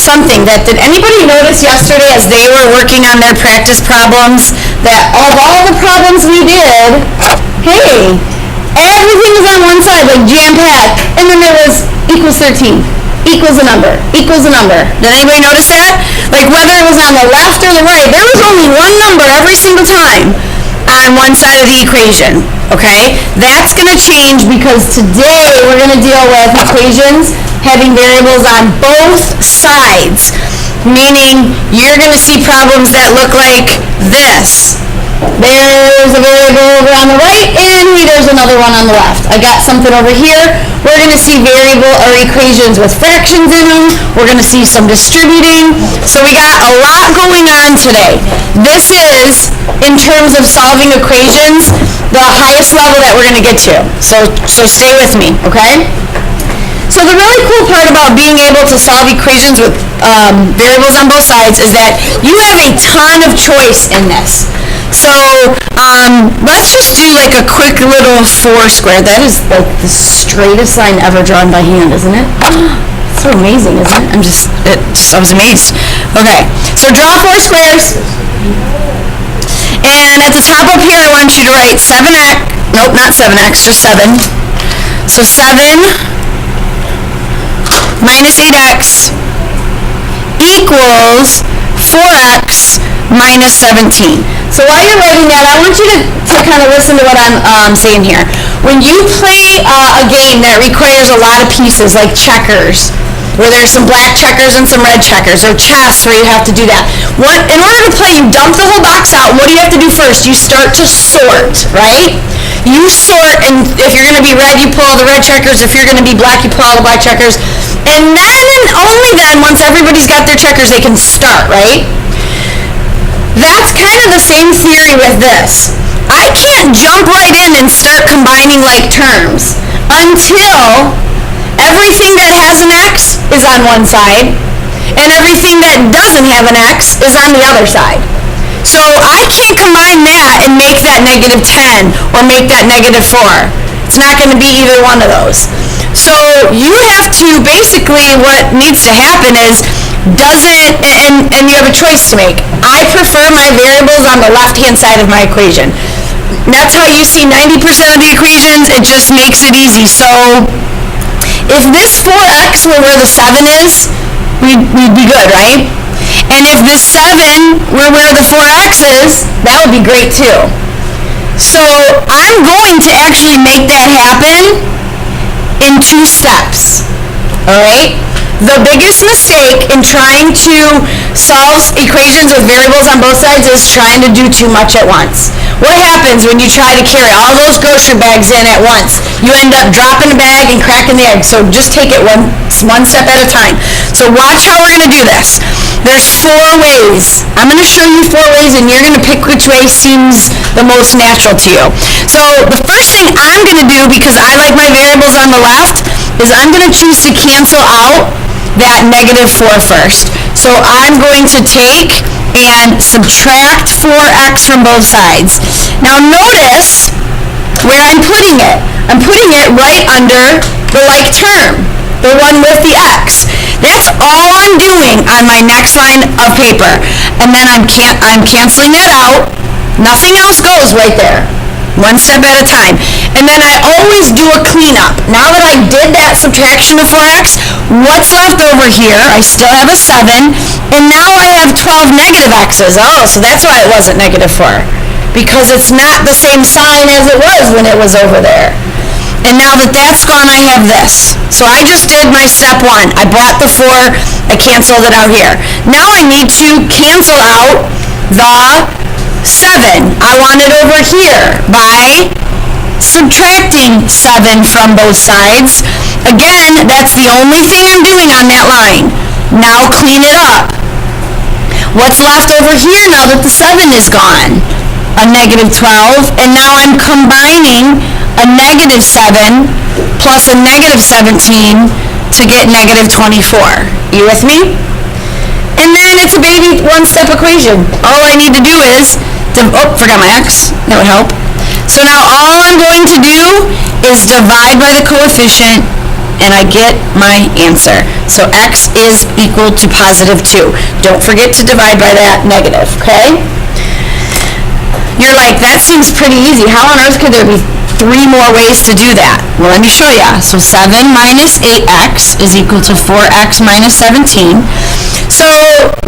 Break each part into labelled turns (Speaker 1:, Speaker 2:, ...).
Speaker 1: something that, did anybody notice yesterday as they were working on their practice problems that of all the problems we did, hey, everything was on one side, like jam-packed, and then there was equals 13, equals a number, equals a number. Did anybody notice that? Like whether it was on the left or the right, there was only one number every single time on one side of the equation, okay? That's going to change because today we're going to deal with equations having variables on both sides, meaning you're going to see problems that look like this. There's a variable over on the right, and there's another one on the left. I got something over here. We're going to see variable or equations with fractions in them. We're going to see some distributing. So we got a lot going on today. This is, in terms of solving equations, the highest level that we're going to get to. So stay with me, okay? So the really cool part about being able to solve equations with variables on both sides is that you have a ton of choice in this. So let's just do like a quick little 4 square. That is like the straightest line ever drawn by hand, isn't it? It's so amazing, isn't it? I was amazed. Okay, so draw 4 squares. And at the top up here, I want you to write 7x. Nope, not 7x, just 7. So 7 minus 8x equals 4x minus 17. So while you're writing that, I want you to kind of listen to what I'm saying here. When you play a game that requires a lot of pieces, like checkers, where there's some black checkers and some red checkers, or chess, where you have to do that. In order to play, you dump the whole box out. What do you have to do first? You start to sort, right? You sort, and if you're going to be red, you pull all the red checkers. If you're going to be black, you pull all the black checkers. And then, and only then, once everybody's got their checkers, they can start, right? That's kind of the same theory with this. I can't jump right in and start combining like terms until everything that has an x is on one side and everything that doesn't have an x is on the other side. So I can't combine that and make that negative 10 or make that negative 4. It's not going to be either one of those. So you have to, basically what needs to happen is, and you have a choice to make. I prefer my variables on the left-hand side of my equation. That's how you see 90% of the equations. It just makes it easy. So if this 4x were where the 7 is, we'd be good, right? And if this 7 were where the 4x is, that would be great too. So I'm going to actually make that happen in 2 steps, all right? The biggest mistake in trying to solve equations with variables on both sides is trying to do too much at once. What happens when you try to carry all those grocery bags in at once? You end up dropping a bag and cracking the egg. So just take it one step at a time. So watch how we're going to do this. There's 4 ways. I'm going to show you 4 ways, and you're going to pick which way seems the most natural to you. So the first thing I'm going to do, because I like my variables on the left, is I'm going to choose to cancel out that negative 4 first. So I'm going to take and subtract 4x from both sides. Now notice where I'm putting it. I'm putting it right under the like term, the one with the x. That's all I'm doing on my next line of paper. And then I'm canceling that out. Nothing else goes right there. One step at a time. And then I always do a cleanup. Now that I did that subtraction of 4x, what's left over here? I still have a 7, and now I have 12 negative x's. Oh, so that's why it wasn't negative 4. Because it's not the same sign as it was when it was over there. And now that that's gone, I have this. So I just did my step 1. I brought the 4, I canceled it out here. Now I need to cancel out the 7. I want it over here by subtracting 7 from both sides. Again, that's the only thing I'm doing on that line. Now clean it up. What's left over here now that the 7 is gone? A negative 12, and now I'm combining a negative 7 plus a negative 17 to get negative 24. You with me? And then it's a baby one-step equation. All I need to do is, forgot my x, that would help. So now all I'm going to do is divide by the coefficient and I get my answer. So x is equal to positive 2. Don't forget to divide by that negative, okay? You're like, that seems pretty easy. How on earth could there be 3 more ways to do that? Well, let me show you. So 7 minus 8x is equal to 4x minus 17. So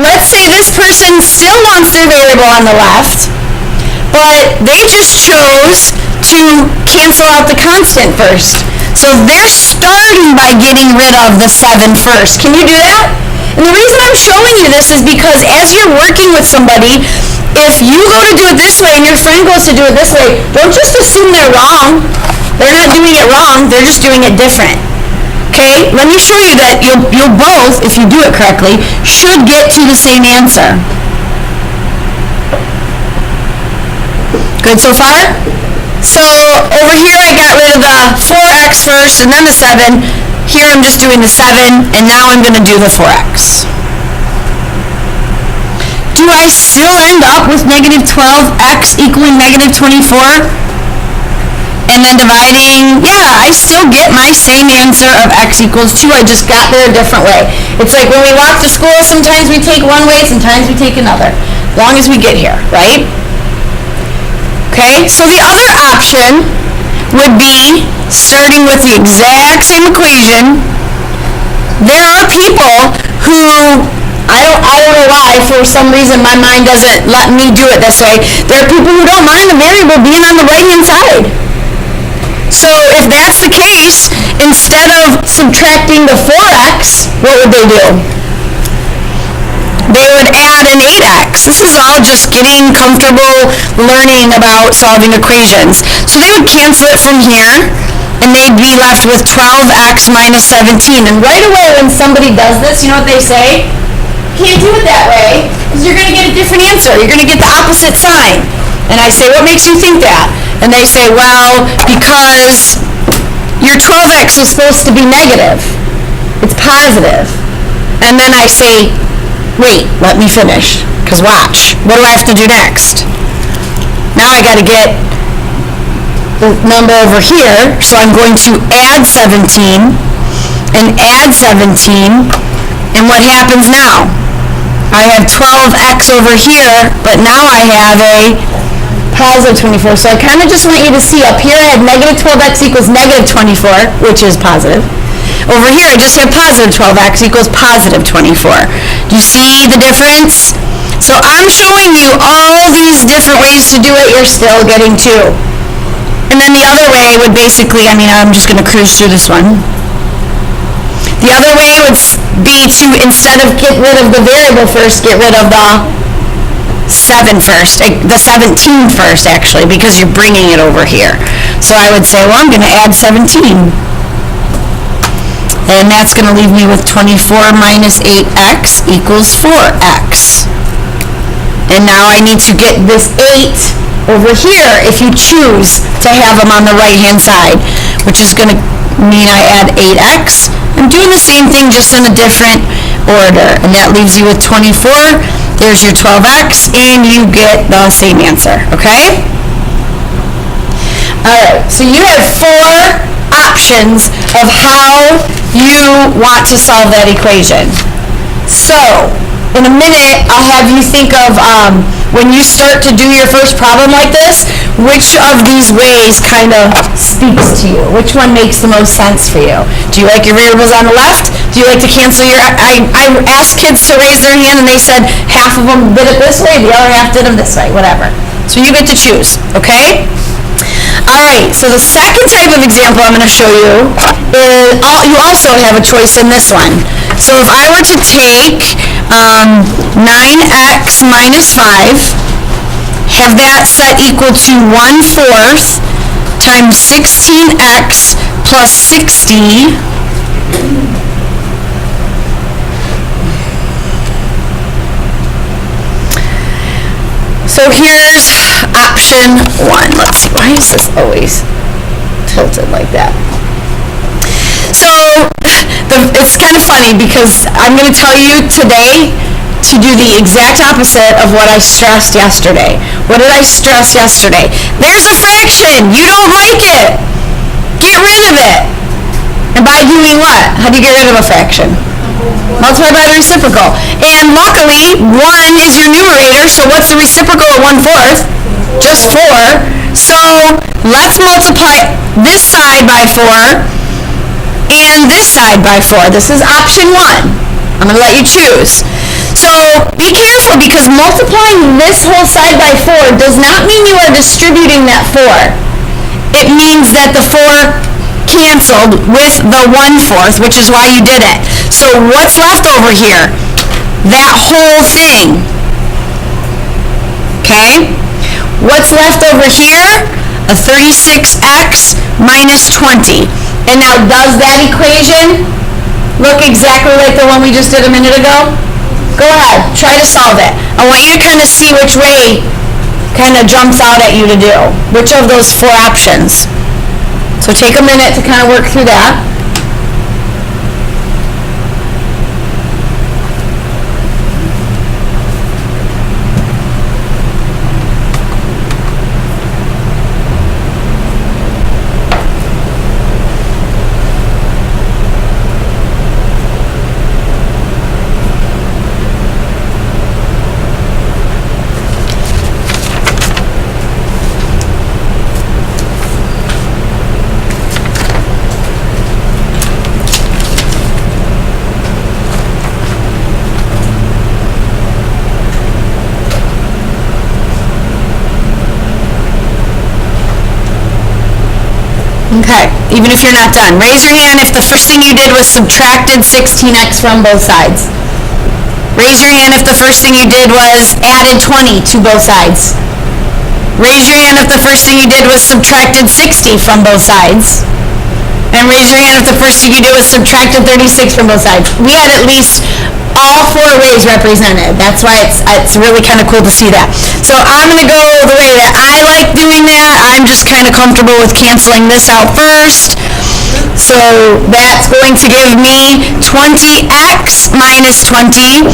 Speaker 1: let's say this person still wants their variable on the left, but they just chose to cancel out the constant first. So they're starting by getting rid of the 7 first. Can you do that? And the reason I'm showing you this is because as you're working with somebody, if you go to do it this way and your friend goes to do it this way, don't just assume they're wrong. They're not doing it wrong, they're just doing it different. Okay, let me show you that you'll both, if you do it correctly, should get to the same answer. Good so far? So over here I got rid of the 4x first and then the 7. Here I'm just doing the 7, and now I'm going to do the 4x. Do I still end up with negative 12x equaling negative 24? And then dividing, yeah, I still get my same answer of x equals 2. I just got there a different way. It's like when we walk to school, sometimes we take one way, sometimes we take another. As long as we get here, right? Okay, so the other option would be starting with the exact same equation. There are people who, I don't know why, for some reason my mind doesn't let me do it this way. There are people who don't mind the variable being on the right-hand side. So if that's the case, instead of subtracting the 4x, what would they do? They would add an 8x. This is all just getting comfortable learning about solving equations. So they would cancel it from here, and they'd be left with 12x minus 17. And right away when somebody does this, you know what they say? Can't do it that way, because you're going to get a different answer. You're going to get the opposite sign. And I say, what makes you think that? And they say, well, because your 12x was supposed to be negative. It's positive. And then I say, wait, let me finish, because watch. What do I have to do next? Now I got to get the number over here, so I'm going to add 17 and add 17, and what happens now? I have 12x over here, but now I have a positive 24. So I kind of just want you to see up here I have negative 12x equals negative 24, which is positive. Over here I just have positive 12x equals positive 24. Do you see the difference? So I'm showing you all these different ways to do it. You're still getting 2. And then the other way would basically, I'm just going to cruise through this one. The other way would be to, instead of get rid of the variable first, get rid of the 7 first, the 17 first actually, because you're bringing it over here. So I would say, well, I'm going to add 17. And that's going to leave me with 24 minus 8x equals 4x. And now I need to get this 8 over here if you choose to have them on the right-hand side, which is going to mean I add 8x. I'm doing the same thing, just in a different order. And that leaves you with 24. There's your 12x, and you get the same answer, okay? All right, so you have 4 options of how you want to solve that equation. So, in a minute, I'll have you think of, when you start to do your first problem like this, which of these ways kind of speaks to you? Which one makes the most sense for you? Do you like your variables on the left? Do you like to cancel your... I asked kids to raise their hand, and they said half of them did it this way, the other half did them this way, whatever. So you get to choose, okay? All right, so the second type of example I'm going to show you is, you also have a choice in this one. So if I were to take 9x minus 5, have that set equal to 1/4 times 16x plus 60, so here's option 1. Let's see, why is this always tilted like that? So it's kind of funny because I'm going to tell you today to do the exact opposite of what I stressed yesterday. What did I stress yesterday? There's a fraction. You don't like it. Get rid of it. And by doing what? How do you get rid of a fraction? Multiply by the reciprocal. And luckily, 1 is your numerator, so what's the reciprocal of 1/4? Just 4. So let's multiply this side by 4 and this side by 4. This is option 1. I'm going to let you choose. So be careful, because multiplying this whole side by 4 does not mean you are distributing that 4. It means that the 4 canceled with the 1/4, which is why you did it. So what's left over here? That whole thing. Okay? What's left over here? A 36x minus 20. And now, does that equation look exactly like the one we just did a minute ago? Go ahead, try to solve it. I want you to kind of see which way kind of jumps out at you to do. Which of those 4 options? So take a minute to kind of work through that. Okay, even if you're not done. Raise your hand if the first thing you did was subtracted 16x from both sides. Raise your hand if the first thing you did was added 20 to both sides. Raise your hand if the first thing you did was subtracted 60 from both sides. And raise your hand if the first thing you did was subtracted 36 from both sides. We had at least all 4 ways represented. That's why it's really kind of cool to see that. So I'm going to go the way that I like doing that. I'm just kind of comfortable with canceling this out first. So that's going to give me 20x minus 20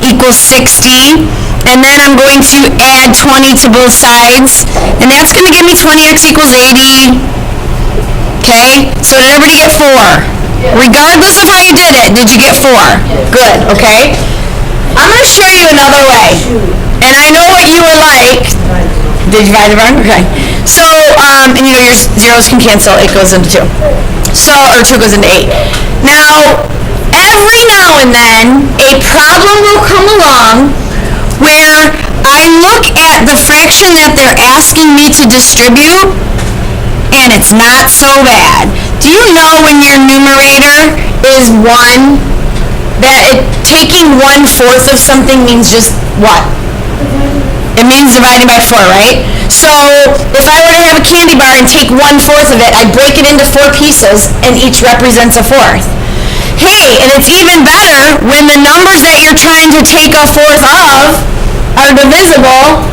Speaker 1: equals 60. And then I'm going to add 20 to both sides. And that's going to give me 20x equals 80. Okay? So did everybody get 4? Regardless of how you did it, did you get 4? Good, okay? I'm going to show you another way. And I know what you were like. Did you divide it wrong? Okay. So, and you know your zeros can cancel. It goes into 2. So, or 2 goes into 8. Now, every now and then, a problem will come along where I look at the fraction that they're asking me to distribute, and it's not so bad. Do you know when your numerator is 1, that taking 1/4 of something means just what? It means dividing by 4, right? So if I were to have a candy bar and take 1/4 of it, I'd break it into 4 pieces, and each represents a 4th. Hey, and it's even better when the numbers that you're trying to take a 4th of are divisible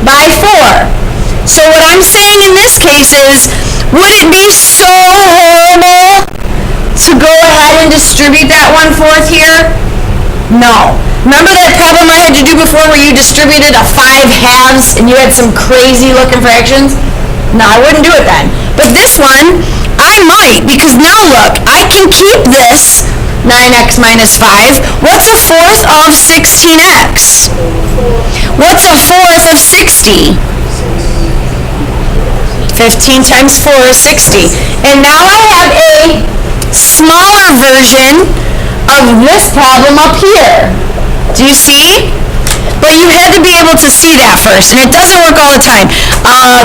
Speaker 1: by 4. So what I'm saying in this case is, would it be so horrible to go ahead and distribute that 1/4 here? No. Remember that problem I had you do before where you distributed a 5 halves and you had some crazy looking fractions? No, I wouldn't do it then. But this one, I might, because now look, I can keep this 9x minus 5. What's a 4th of 16x? What's a 4th of 60? 15 times 4 is 60. And now I have a smaller version of this problem up here. Do you see? But you had to be able to see that first, and it doesn't work all the time.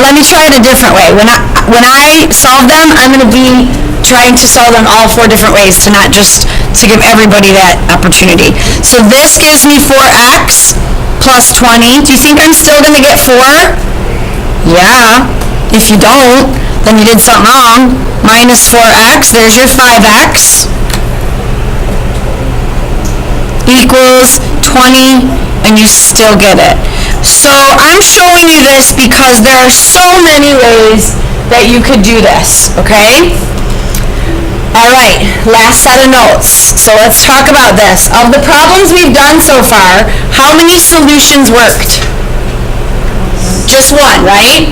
Speaker 1: Let me try it a different way. When I solve them, I'm going to be trying to solve them all 4 different ways, to not just to give everybody that opportunity. So this gives me 4x plus 20. Do you think I'm still going to get 4? Yeah. If you don't, then you did something wrong. Minus 4x, there's your 5x, equals 20, and you still get it. So I'm showing you this because there are so many ways that you could do this, okay? All right, last set of notes. So let's talk about this. Of the problems we've done so far, how many solutions worked? Just one, right?